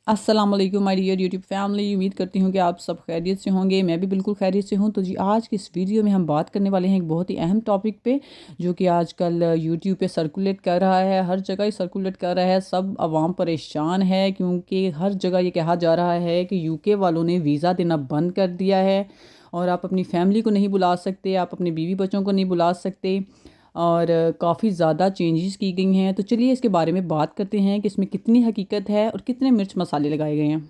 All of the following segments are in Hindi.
अस्सलाम वालेकुम माय डियर यूट्यूब फैमिली। उम्मीद करती हूँ कि आप सब खैरियत से होंगे। मैं भी बिल्कुल खैरियत से हूँ। तो जी आज की इस वीडियो में हम बात करने वाले हैं एक बहुत ही अहम टॉपिक पे, जो कि आजकल यूट्यूब पे सर्कुलेट कर रहा है, हर जगह ही सर्कुलेट कर रहा है। सब आवाम परेशान है क्योंकि हर जगह ये कहा जा रहा है कि यूके वालों ने वीज़ा देना बंद कर दिया है और आप अपनी फैमिली को नहीं बुला सकते, आप अपने बीवी बच्चों को नहीं बुला सकते और काफ़ी ज़्यादा चेंजेस की गई हैं। तो चलिए इसके बारे में बात करते हैं कि इसमें कितनी हकीकत है और कितने मिर्च मसाले लगाए गए हैं।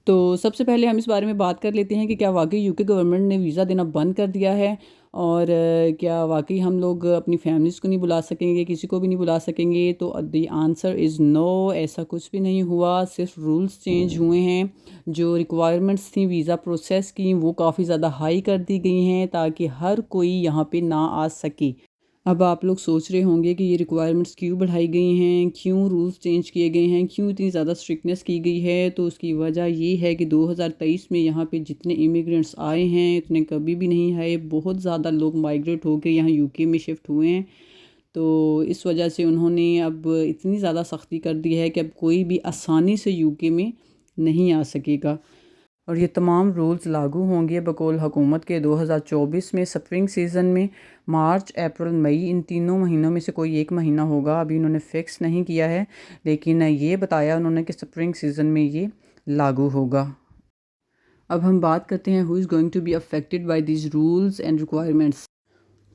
तो सबसे पहले हम इस बारे में बात कर लेते हैं कि क्या वाकई यूके गवर्नमेंट ने वीज़ा देना बंद कर दिया है और क्या वाकई हम लोग अपनी फैमिलीज़ को नहीं बुला सकेंगे, किसी को भी नहीं बुला सकेंगे। तो द आंसर इज़ नो, ऐसा कुछ भी नहीं हुआ। सिर्फ रूल्स चेंज हुए हैं। जो रिक्वायरमेंट्स थी वीज़ा प्रोसेस की वो काफ़ी ज़्यादा हाई कर दी गई हैं ताकि हर कोई यहाँ पे ना आ सके। अब आप लोग सोच रहे होंगे कि ये रिक्वायरमेंट्स क्यों बढ़ाई गई हैं, क्यों रूल्स चेंज किए गए हैं, क्यों इतनी ज़्यादा स्ट्रिक्टनेस की गई है। तो उसकी वजह ये है कि 2023 में यहाँ पे जितने इमिग्रेंट्स आए हैं इतने कभी भी नहीं आए। बहुत ज़्यादा लोग माइग्रेट होकर यहाँ यूके में शिफ्ट हुए हैं। तो इस वजह से उन्होंने अब इतनी ज़्यादा सख्ती कर दी है कि अब कोई भी आसानी से यूके में नहीं आ सकेगा। और ये तमाम रूल्स लागू होंगे बकौल हुकूमत के 2024 में स्प्रिंग सीज़न में। मार्च, अप्रैल, मई, इन तीनों महीनों में से कोई एक महीना होगा। अभी उन्होंने फ़िक्स नहीं किया है, लेकिन ये बताया उन्होंने कि स्प्रिंग सीज़न में ये लागू होगा। अब हम बात करते हैं who is going to be affected by these rules and requirements.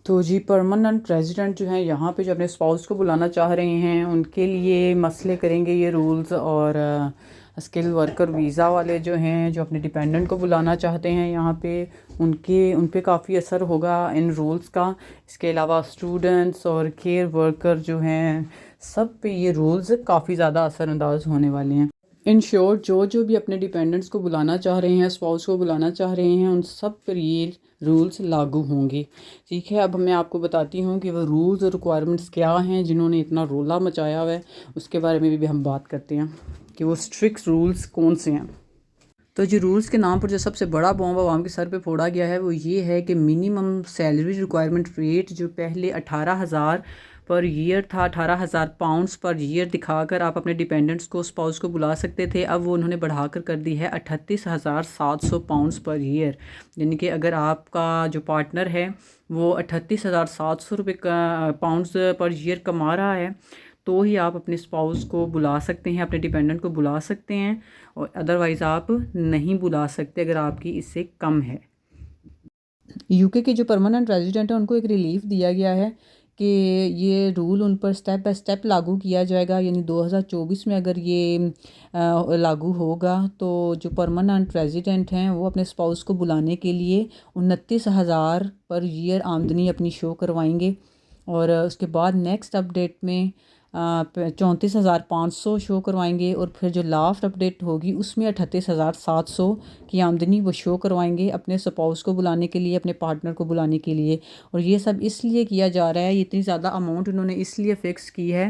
तो जी परमानेंट रेजिडेंट जो हैं यहाँ पे जो अपने स्पाउस को बुलाना चाह रहे हैं उनके लिए मसले करेंगे ये रूल्स। और स्किल वर्कर वीज़ा वाले जो हैं जो अपने डिपेंडेंट को बुलाना चाहते हैं यहाँ पे उन पे काफ़ी असर होगा इन रूल्स का। इसके अलावा स्टूडेंट्स और केयर वर्कर जो हैं सब पे ये रूल्स काफ़ी ज़्यादा असरअंदाज होने वाले हैं। इन शॉर्ट जो जो भी अपने डिपेंडेंट्स को बुलाना चाह रहे हैं, स्पाउस को बुलाना चाह रहे हैं, उन सब पर ये रूल्स लागू होंगे। ठीक है, अब मैं आपको बताती हूँ कि वो रूल्स और रिक्वायरमेंट्स क्या हैं जिन्होंने इतना रोला मचाया हुआ है। उसके बारे में भी हम बात करते हैं कि वो स्ट्रिक्ट रूल्स कौन से हैं। तो जो रूल्स के नाम पर जो सबसे बड़ा बॉम्ब आवाम के सर पे फोड़ा गया है वो ये है कि मिनिमम सैलरी रिक्वायरमेंट रेट जो पहले 18,000 पर ईयर था, 18,000 पाउंड्स पर ईयर दिखाकर आप अपने डिपेंडेंट्स को स्पाउस को बुला सकते थे। अब वो उन्होंने बढ़ाकर कर दी है 38,700 पाउंड्स पर ईयर। यानी कि अगर आपका जो पार्टनर है वो 38,700 रुपये का पाउंड्स पर ईयर कमा रहा है तो ही आप अपने स्पाउस को बुला सकते हैं, अपने डिपेंडेंट को बुला सकते हैं, और अदरवाइज़ आप नहीं बुला सकते अगर आपकी इससे कम है। यूके के जो परमानेंट रेजिडेंट हैं उनको एक रिलीफ दिया गया है कि ये रूल उन पर स्टेप बाय स्टेप लागू किया जाएगा। यानी 2024 में अगर ये लागू होगा तो जो परमानेंट रेजिडेंट हैं वो अपने स्पाउस को बुलाने के लिए 29,000 पर ईयर आमदनी अपनी शो करवाएंगे। और उसके बाद नेक्स्ट अपडेट में 34,500 शो करवाएंगे और फिर जो लास्ट अपडेट होगी उसमें 38,700 की आमदनी वो शो करवाएंगे अपने स्पाउस को बुलाने के लिए, अपने पार्टनर को बुलाने के लिए। और ये सब इसलिए किया जा रहा है, ये इतनी ज़्यादा अमाउंट उन्होंने इसलिए फ़िक्स की है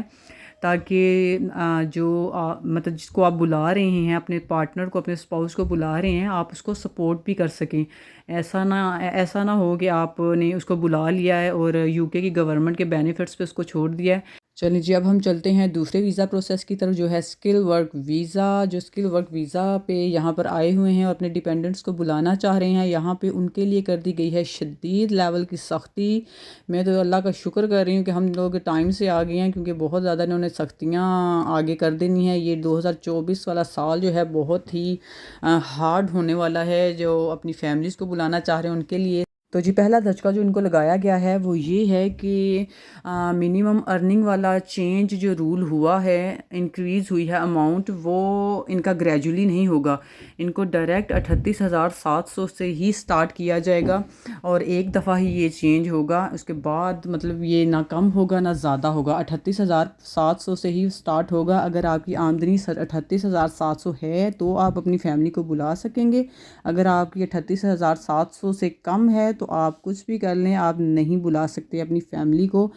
ताकि मतलब जिसको आप बुला रहे हैं, अपने पार्टनर को, अपने स्पाउस को बुला रहे हैं, आप उसको सपोर्ट भी कर सकें। ऐसा ना हो कि आपने उसको बुला लिया है और यूके की गवर्नमेंट के बेनिफिट्स पे उसको छोड़ दिया है। चलिए जी, अब हम चलते हैं दूसरे वीज़ा प्रोसेस की तरफ जो है स्किल वर्क वीज़ा। जो स्किल वर्क वीज़ा पे यहाँ पर आए हुए हैं और अपने डिपेंडेंट्स को बुलाना चाह रहे हैं, यहाँ पे उनके लिए कर दी गई है शदीद लेवल की सख्ती। मैं तो अल्लाह का शुक्र कर रही हूँ कि हम लोग टाइम से आ गए हैं, क्योंकि बहुत ज़्यादा इन्होंने सख्तियाँ आगे कर देनी है। ये 2024 वाला साल जो है बहुत ही हार्ड होने वाला है जो अपनी फैमिलीज़ को बुलाना चाह रहे हैं उनके लिए। तो जी पहला धचका जो इनको लगाया गया है वो ये है कि मिनिमम अर्निंग वाला चेंज जो रूल हुआ है, इंक्रीज़ हुई है अमाउंट, वो इनका ग्रेजुअली नहीं होगा। इनको डायरेक्ट 38,700 से ही स्टार्ट किया जाएगा और एक दफ़ा ही ये चेंज होगा। उसके बाद मतलब ये ना कम होगा ना ज़्यादा होगा, 38,700 से ही स्टार्ट होगा। अगर आपकी आमदनी 38,700 है तो आप अपनी फैमिली को बुला सकेंगे। अगर आपकी 38,700 से कम है तो आप कुछ भी कर लें, आप नहीं बुला सकते अपनी फैमिली को।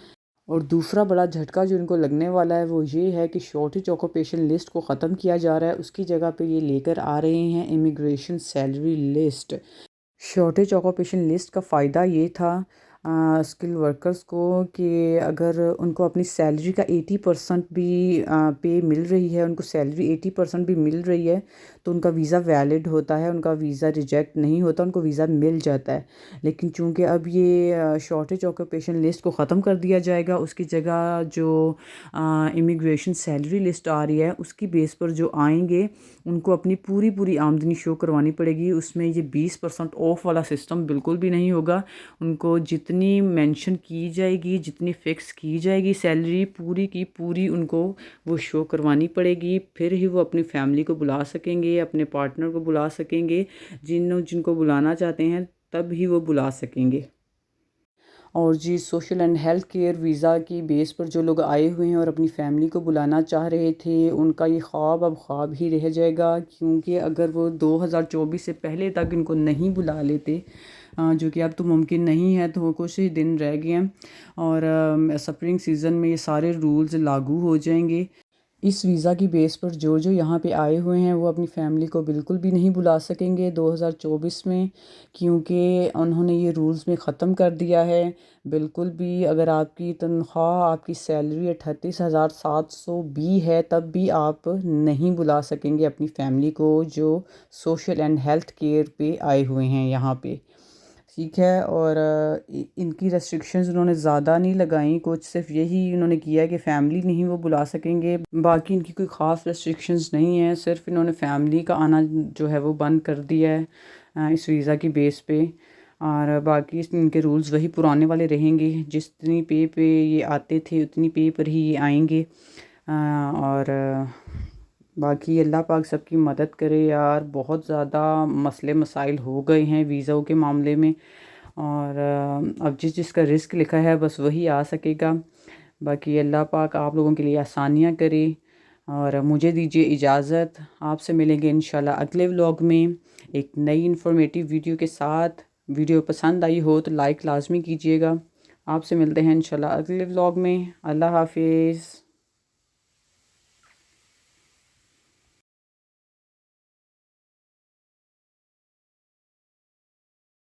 और दूसरा बड़ा झटका जो इनको लगने वाला है वो ये है कि शॉर्टेज ऑक्यूपेशन लिस्ट को ख़त्म किया जा रहा है। उसकी जगह पे ये लेकर आ रहे हैं immigration salary list. Shortage occupation list का फ़ायदा ये था स्किल वर्कर्स को कि अगर उनको अपनी सैलरी का 80% भी पे मिल रही है, उनको सैलरी 80% भी मिल रही है, तो उनका वीज़ा वैलिड होता है, उनका वीज़ा रिजेक्ट नहीं होता, उनको वीज़ा मिल जाता है। लेकिन चूंकि अब ये शॉर्टेज ऑक्यूपेशन लिस्ट को ख़त्म कर दिया जाएगा, उसकी जगह जो इमिग्रेशन सैलरी लिस्ट आ रही है उसकी बेस पर जो आएंगे उनको अपनी पूरी पूरी आमदनी शो करवानी पड़ेगी। उसमें ये 20% ऑफ वाला सिस्टम बिल्कुल भी नहीं होगा। उनको जितनी मेंशन की जाएगी, जितनी फ़िक्स की जाएगी सैलरी, पूरी की पूरी उनको वो शो करवानी पड़ेगी। फिर ही वो अपनी फैमिली को बुला सकेंगे, अपने पार्टनर को बुला सकेंगे, जिनको बुलाना चाहते हैं तब ही वो बुला सकेंगे। और जी social and health care visa की बेस पर जो लोग आए हुए हैं और अपनी फैमिली को बुलाना चाह रहे थे, उनका ये ख्वाब अब ख्वाब ही रह जाएगा। क्योंकि अगर वो 2024 से पहले तक इनको नहीं बुला लेते, जो कि अब तो मुमकिन नहीं है, तो वो कुछ ही दिन रह गए हैं और स्प्रिंग सीज़न में ये सारे रूल्स लागू हो जाएंगे। इस वीज़ा की बेस पर जो जो यहाँ पे आए हुए हैं वो अपनी फैमिली को बिल्कुल भी नहीं बुला सकेंगे 2024 में, क्योंकि उन्होंने ये रूल्स में ख़त्म कर दिया है। बिल्कुल भी अगर आपकी तनख्वाह, आपकी सैलरी 38,700 भी है, तब भी आप नहीं बुला सकेंगे अपनी फैमिली को जो सोशल एंड हेल्थ केयर पे आए हुए हैं यहाँ पे। ठीक है। और इनकी रेस्ट्रिक्शंस उन्होंने ज़्यादा नहीं लगाई, कुछ सिर्फ यही उन्होंने किया है कि फ़ैमिली नहीं वो बुला सकेंगे, बाकी इनकी कोई ख़ास रेस्ट्रिक्शंस नहीं है। सिर्फ इन्होंने फ़ैमिली का आना जो है वो बंद कर दिया है इस वीज़ा की बेस पे। और बाकी इनके रूल्स वही पुराने वाले रहेंगे, जितनी पे ये आते थे उतनी पे पर ही ये आएंगे। और बाकी अल्लाह पाक सबकी मदद करे यार। बहुत ज़्यादा मसले मसाइल हो गए हैं वीज़ा के मामले में, और अब जिसका रिस्क लिखा है बस वही आ सकेगा। बाकी अल्लाह पाक आप लोगों के लिए आसानियाँ करे। और मुझे दीजिए इजाज़त, आपसे मिलेंगे इंशाल्लाह अगले व्लॉग में एक नई इन्फॉर्मेटिव वीडियो के साथ। वीडियो पसंद आई हो तो लाइक लाजमी कीजिएगा। आपसे मिलते हैं इंशाल्लाह अगले व्लॉग में। अल्लाह हाफिज़।